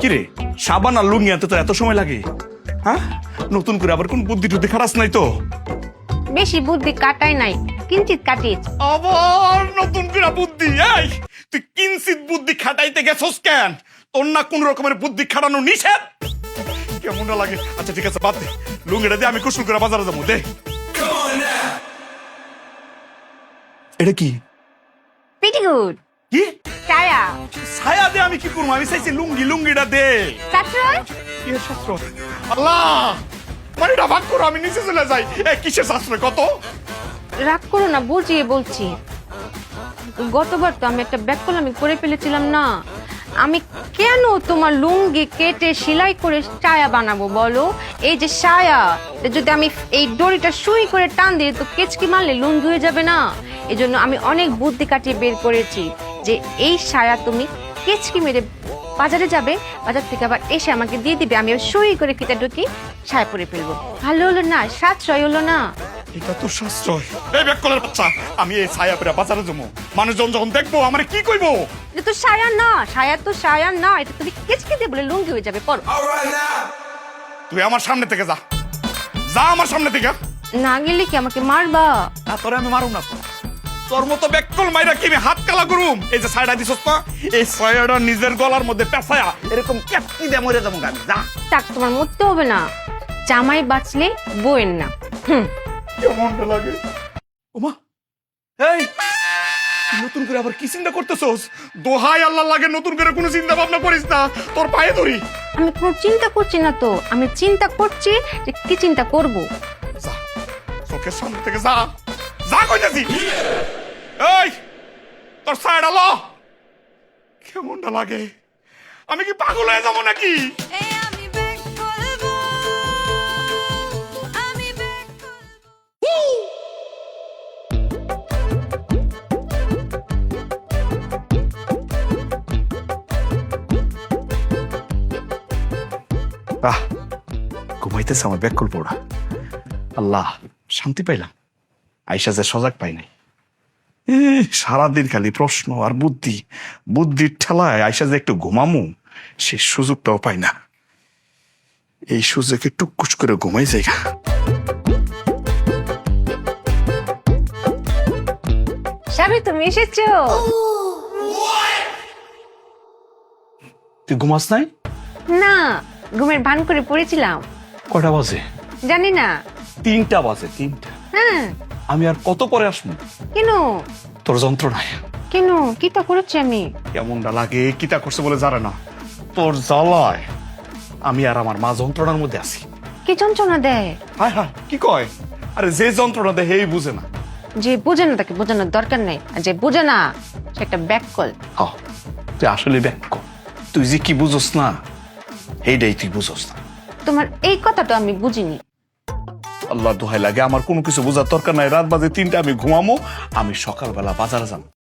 কিরে সাবান আর লুঙ্গি আনতে তো এত সময় লাগে? হ্যাঁ, নতুন করে আবার কোন বুদ্ধি টুদ্ধি খারাপ নাই তো? বেশি বুদ্ধি কাটাই নাই, কিঞ্চিত কাটিয়েছি। আবার নতুন করে বুদ্ধি? এই তুই কিঞ্চিত বুদ্ধি খাটাইতে গেছস কেন? তোর না কোন রকমের বুদ্ধি খাটানো নিষেধ? কেমন লাগে? আচ্ছা ঠিক আছে, বাদ দে, লুঙ্গিটা দিয়ে আমি কুসুম করে বাজারে যাবো। দে। এটা কি? পেটিকুট, কি ছায়া, ছায়া দে? আমি কি করবো? আমি চাইছি লুঙ্গি, লুঙ্গিটা দে। সাশ্রয়। কিসের শাস্ত্র? আল্লাহ, মানে এটা ভাগ করো, আমি নিচে চলে যাই। কিসের শাস্ত্র কত? রাগ করো না, বুঝিয়ে বলছি। গতবার তো আমি একটা ব্যাককল করে ফেলেছিলাম না। আমি কেন তোমার লুঙ্গি কেটে সেলাই করে ছায়া বানাবো বলো? এই যে ছায়া, যদি আমি এই দড়িটা সুই করে টান দিই তো কেচকি মারলে লুঙ্গি হয়ে যাবে না। এই জন্য আমি অনেক বুদ্ধি কাটিয়ে বের করেছি যে এই ছায়া তুমি কেচকি মেরে বাজারে যাবে, বাজার থেকে আবার এসে আমাকে দিয়ে দিবে, আমি সুই করে কেটে ঢুকি ছায়া পরে ফেলবো। ভালো হলো না? সাশ্রয় হলো না? এটা তো সাশ্রয়। এই ব্যাককলের বাচ্চা, আমি এই ছায়া পেরা বাজারে যাবো, মানুষজন যখন দেখবো আমার কি কইবো? এটা তো ছায়া না, ছায়া তো ছায়া না, এটা তুমি কেচকি দিয়ে বলে লুঙ্গি হয়ে যাবে। পরো। তুই আমার সামনে থেকে যা, যা আমার সামনে থেকে। না গেলে কি আমাকে মারবা? তোরে আমি মারুম না তো। তোর মতো ব্যাককল মাইরা কি আমি হাত কালা করুম? এই যে ছায়াটা দিছস না, এই ছায়াটা নিজের গলার মধ্যে পেঁচায়া এরকম ক্যাপটি দিয়ে মরে যাবো গান। যা। তাক তোমার মরতে হবে না, জামাই বাঁচলে বইয়ের না। কেমনটা লাগে? ওমা, এই নতুন করে আবার কি চিন্তা করতেছস? দোহাই আল্লাহ লাগে, নতুন করে কোনো চিন্তা ভাবনা করিস না, তোর পায়ে ধরি। আমি কোনো চিন্তা করছি না তো, আমি চিন্তা করছি যে কি চিন্তা করব। যা, চোখের সামনে থেকে যা, যা কইতাছি। এই তোর সাইড আলো, কেমনটা লাগে? আমি কি পাগল হয়ে যাবো নাকি? বাহ, ঘুমাইতেছে আমার ব্যাককল পড়া। আল্লাহ, শান্তি পাইলাম। আইসা যে সজাগ পাই নাই। সারাদিন খালি প্রশ্ন আর বুদ্ধি, বুদ্ধির ঠেলায় আইসা যে একটু ঘুমামু সে সুযোগটাও পাই না। এই সুযোগে টুকুস করে ঘুমাই যাইগা। সাবি, তুমি এসেছো? তুই ঘুমাস নাই? না, ঘুমের ভান করে পড়েছিলাম। কয়টা বাজে? জানি না। 3টা বাজে। 3টা? হ্যাঁ। আমি আর কত পরে আসবো কেন? তোর যন্ত্রণায়। কেন? কি তা করেছি আমি? কেমনটা লাগে? কিতা করছে বলে জানে না। তোর জ্বালায় আমি আর আমার মা যন্ত্রণার মধ্যে আছি। কি যন্ত্রণা দেয়? হায় হায়, কি কয়? আরে যে যন্ত্রণা দেয় হেই বুঝে না। যে বুঝে না তাকে বোঝানোর দরকার নেই, আর যে বুঝে না সে একটা ব্যাককল। হ্যাঁ, তুই আসলে ব্যাক। তুই যে কি বুঝোস না এইটাই তুই বুঝোস না। তোমার এই কথাটা আমি বুঝিনি। আল্লাহ দোহাই লাগে, আমার কোনো কিছু বোঝার দরকার নাই। রাত বাজে 3টা, আমি ঘুমামো। আমি সকালবেলা বাজারে যাবো।